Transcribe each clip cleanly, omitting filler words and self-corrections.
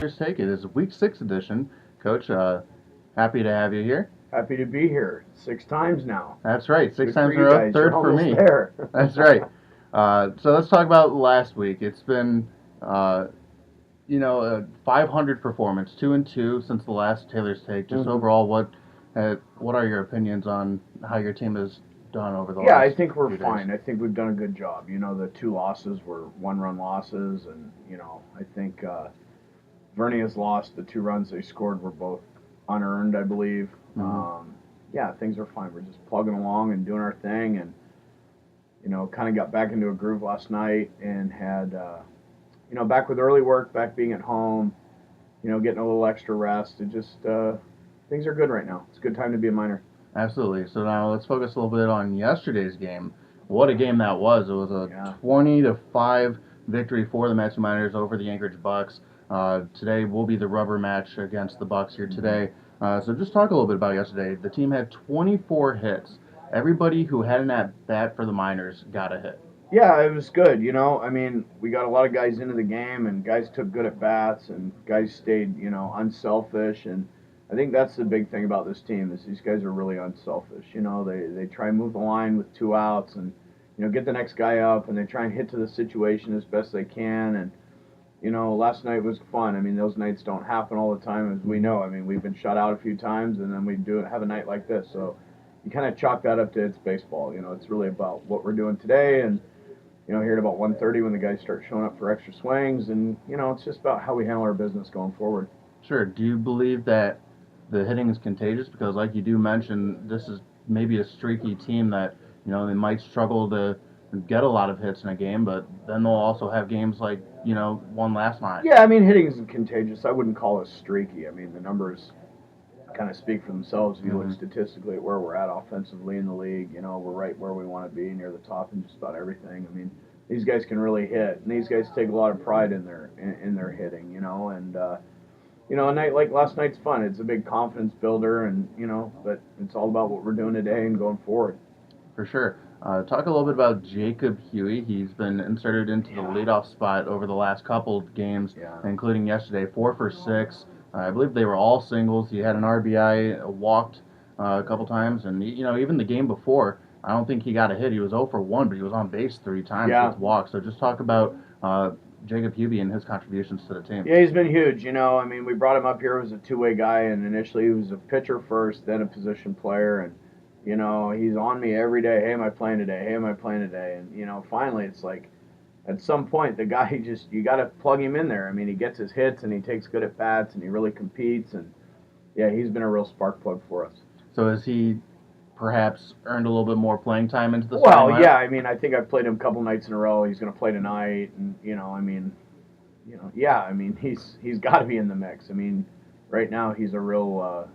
Taylor's Take. It is Week 6 edition. Coach, happy to have you here. Happy to be here. 6 times now. That's right, six Good for times in a you row, guys. third You're for almost me. there. That's right. So let's talk about last week. It's been, uh, a 500 performance, 2-2 since the last Taylor's Take. Just overall, what are your opinions on how your team has done over the Yeah, last I think we're few fine. days? I think we've done a good job. The 2 losses were one-run losses, and I think Vernia's lost. The 2 runs they scored were both unearned, I believe. Mm-hmm. Yeah, things are fine. We're just plugging along and doing our thing, and kind of got back into a groove last night and had back with early work, back being at home, getting a little extra rest. It just things are good right now. It's a good time to be a Miner. Absolutely. So now let's focus a little bit on yesterday's game. What a game that was! It was a Yeah. 20-5 victory for the Matthew Miners over the Anchorage Bucks. Today will be the rubber match against the Bucks here today. So just talk a little bit about yesterday. The team had 24 hits. Everybody who had an at bat for the Miners got a hit. Yeah, it was good. I mean, we got a lot of guys into the game, and guys took good at bats, and guys stayed, unselfish. And I think that's the big thing about this team is these guys are really unselfish. They try and move the line with 2 outs, and get the next guy up, and they try and hit to the situation as best they can. And last night was fun. I mean, those nights don't happen all the time, as we know. I mean, we've been shut out a few times, and then we have a night like this. So you kind of chalk that up to it's baseball. It's really about what we're doing today, and here at about 1:30 when the guys start showing up for extra swings, and it's just about how we handle our business going forward. Sure. Do you believe that the hitting is contagious? Because, like you do mention, this is maybe a streaky team that they might struggle to get a lot of hits in a game, but then they'll also have games like one last night. Yeah, I mean, hitting isn't contagious. I wouldn't call us streaky. I mean, the numbers kind of speak for themselves. If you look statistically at where we're at offensively in the league, we're right where we want to be, near the top in just about everything. I mean, these guys can really hit, and these guys take a lot of pride in their hitting, and a night like last night's fun. It's a big confidence builder, and but it's all about what we're doing today and going forward. For sure. Talk a little bit about Jacob Huey. He's been inserted into the leadoff spot over the last couple of games, including yesterday, 4 for 6. I believe they were all singles. He had an RBI, walked a couple times, and even the game before, I don't think he got a hit. He was 0 for 1, but he was on base 3 times with walks. So just talk about Jacob Huey and his contributions to the team. Yeah, he's been huge. I mean, we brought him up here as a two-way guy, and initially he was a pitcher first, then a position player, and he's on me every day. Hey, am I playing today? Hey, am I playing today? And finally, it's like at some point the guy you got to plug him in there. I mean, he gets his hits and he takes good at bats and he really competes, and yeah, he's been a real spark plug for us. So has he perhaps earned a little bit more playing time into the Well, yeah, I mean, I think I've played him a couple nights in a row. He's going to play tonight, and yeah, I mean, he's got to be in the mix. I mean, right now he's a real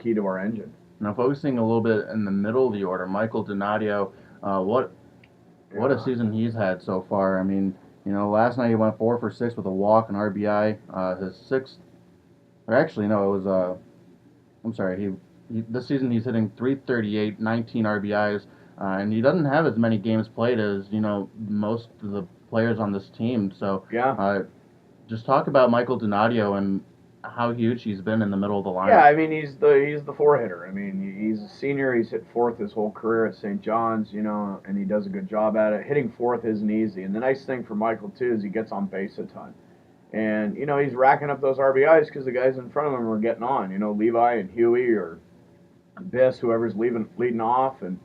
key to our engine. Now focusing a little bit in the middle of the order, Michael Donadio, what a season he's had so far. I mean, last night he went 4 for 6 with a walk and RBI. His sixth, or actually no, it was I'm sorry, this season he's hitting 338, 19 RBIs, and he doesn't have as many games played as most of the players on this team. So just talk about Michael Donadio and how huge he's been in the middle of the line. Yeah, I mean, he's the four hitter. I mean, he's a senior. He's hit fourth his whole career at St. John's, and he does a good job at it. Hitting fourth isn't easy. And the nice thing for Michael, too, is he gets on base a ton. And, he's racking up those RBIs because the guys in front of him are getting on. Levi and Huey or Biss, whoever's leading off. And,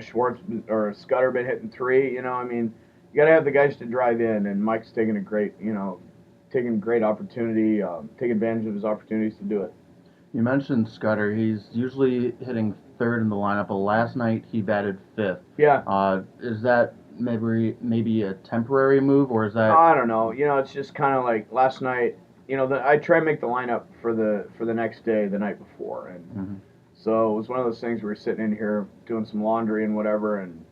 Schwartz or Scudder been hitting 3. I mean, you got to have the guys to drive in. And Mike's taking taking great opportunity, taking advantage of his opportunities to do it. You mentioned Scudder. He's usually hitting third in the lineup, but last night he batted 5th. Yeah. Is that maybe a temporary move, or is that? I don't know. It's just kind of like last night. I try and make the lineup for the next day, the night before, and so it was one of those things. We were sitting in here doing some laundry and whatever, and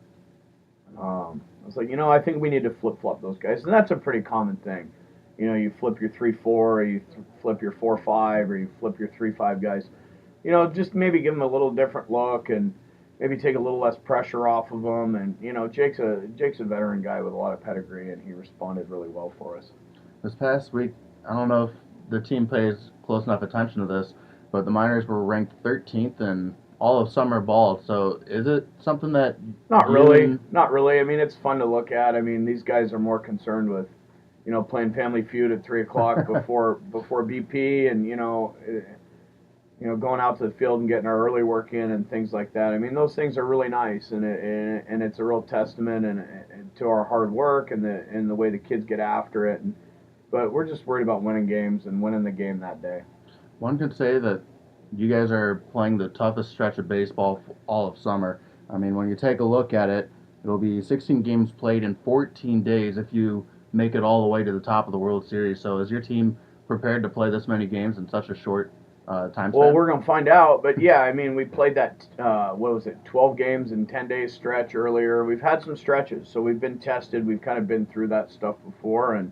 I was like, I think we need to flip flop those guys, and that's a pretty common thing. You flip your 3-4, or you flip your 4-5, or you flip your 3-5 guys. Just maybe give them a little different look and maybe take a little less pressure off of them. And Jake's a veteran guy with a lot of pedigree, and he responded really well for us. This past week, I don't know if the team pays close enough attention to this, but the Miners were ranked 13th in all of summer ball. So is it something that Not you really, and not really. I mean, it's fun to look at. I mean, these guys are more concerned with, playing Family Feud at 3 o'clock before BP, and going out to the field and getting our early work in and things like that. I mean, those things are really nice, and it's a real testament and to our hard work and the way the kids get after it. But we're just worried about winning games and winning the game that day. one could say that you guys are playing the toughest stretch of baseball all of summer. I mean, when you take a look at it, it'll be 16 games played in 14 days if you make it all the way to the top of the World Series. So is your team prepared to play this many games in such a short time Well, span? we're gonna find out, but yeah, I mean, we played that 12 games in 10 days stretch earlier. We've had some stretches, so we've been tested. We've kind of been through that stuff before, and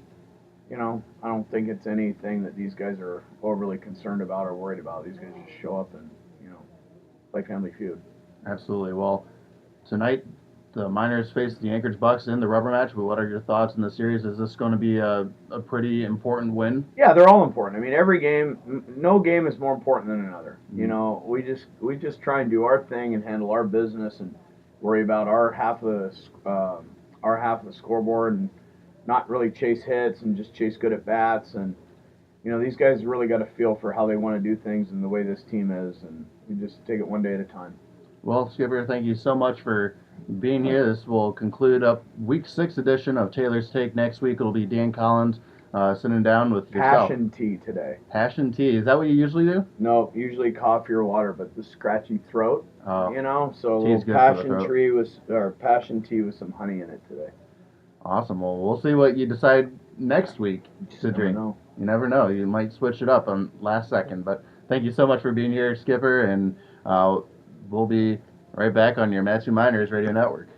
I don't think it's anything that these guys are overly concerned about or worried about. These guys just show up and play Family Feud. Absolutely. Well, tonight the Miners face the Anchorage Bucks in the rubber match. But what are your thoughts in the series? Is this going to be a pretty important win? Yeah, they're all important. I mean, every game, no game is more important than another. We just try and do our thing and handle our business and worry about our half of the scoreboard and not really chase hits and just chase good at bats. And these guys really got a feel for how they want to do things and the way this team is, and we just take it one day at a time. Well, Skipper, thank you so much for being here. This will conclude up Week 6 edition of Taylor's Take. Next week it'll be Dan Collins sitting down with yourself. Passion tea today. Passion tea. Is that what you usually do? No, usually coffee or water, but the scratchy throat, so a Tea's little good for the passion tea with some honey in it today. Awesome. Well, we'll see what you decide next week to drink. Know. You never know. You might switch it up on last second. But thank you so much for being here, Skipper, and we'll be right back on your Matthew Miners Radio Network.